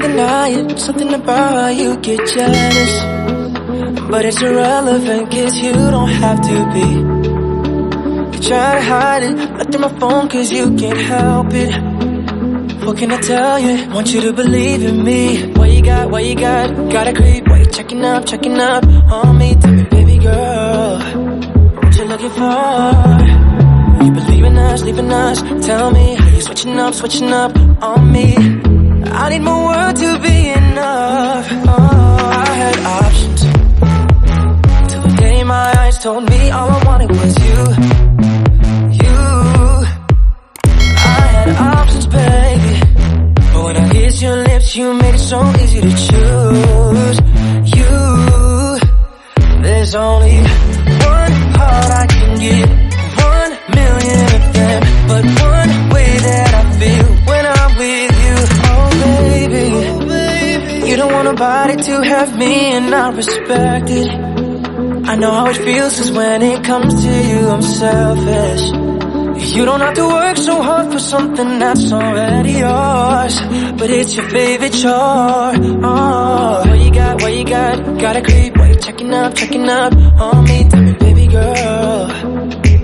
deny it, something about you get jealous. But it's irrelevant, 'cause you don't have to be. You try to hide it, look through my phone 'cause you can't help it. What can I tell you? Want you to believe in me. What you got, gotta creep. Why you checking up on me? Tell me, baby girl, what you looking for? You believe in us, leaving us. Tell me, how you switching up on me? I need my word to be enough. Oh, I had options till the day my eyes told me all I wanted was you. I had options, baby, but when I kissed your lips, you made it so easy to choose. There's only one heart I can give, 1,000,000 of them, but one way that I feel when I'm with you. Oh baby, you don't want nobody to have me, and I respect it. I know how it feels, 'cause when it comes to you, I'm selfish. You don't have to work so hard for something that's already yours, but it's your favorite chore. Oh, what you got, gotta creep. Why you checking up on me? Tell me, baby girl,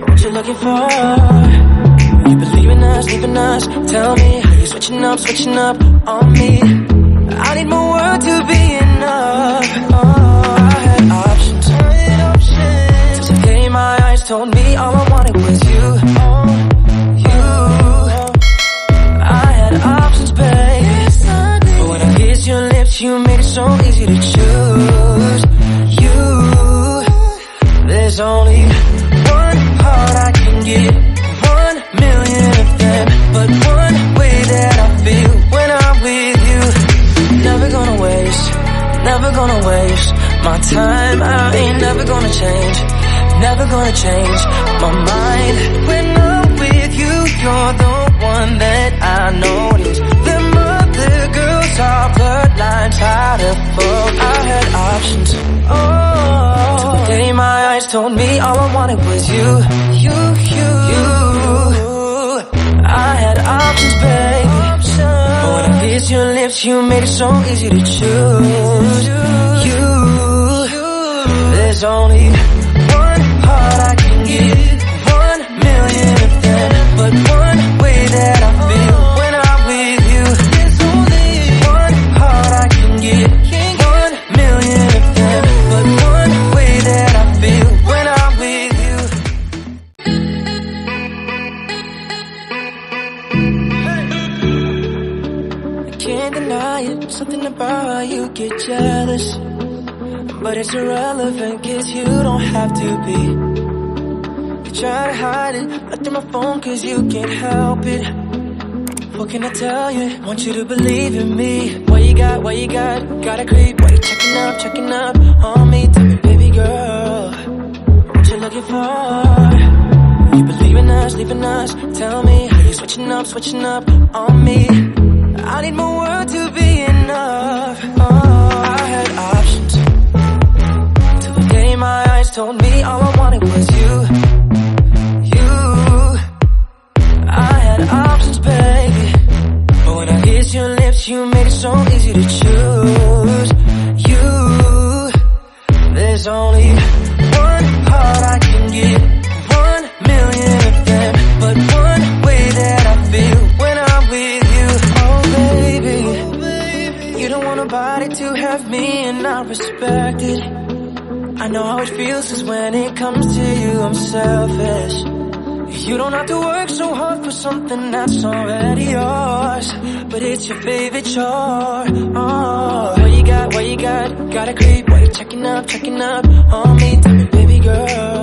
what you looking for? You believe in us, leaving us. Tell me, how you switching up on me? I need my word to be enough. Oh, I had options till the day my eyes told me all I wanted was you. I had options, baby, but when I kissed your lips, you made it so easy to choose. There's only one heart I can give, 1,000,000 of them, but one way that I feel when I'm with you. Never gonna waste my time. I ain't never gonna change my mind. When I'm with you, you're the one that I notice. Them other girls are bloodlines out of focus. I had options, till the day my eyes told me all I wanted was you. I had options, baby, but when I kissed your lips, you made it so easy to choose. There's only one heart I can give, 1,000,000 of them, but one way that I feel when I'm with you. There's only one heart I can give, 1,000,000 of them, but one way that I feel when I'm with you. I can't deny it, something about you get jealous. But it's irrelevant, 'cause you don't have to be. You try to hide it, look through my phone 'cause you can't help it. What can I tell you? Want you to believe in me. What you got, gotta creep. Why you checking up on me? Tell me, baby girl, what you looking for? You believe in us, leaving us. Tell me, how you switching up on me? I need my word to be enough. Oh, I had options till the day my eyes told me all I wanted was you. I had options, baby, but when I kissed your lips, you made it so easy to choose. There's only one heart I can give, 1,000,000 of them, but one way that I feel when I'm with you. Oh baby, you don't want nobody to have me, and I respect it. I know how it feels, 'cause when it comes to you, I'm selfish. You don't have to work so hard for something that's already yours, but it's your favorite chore. Oh, what you got, gotta creep. Why you checking up on me? Tell me, baby girl,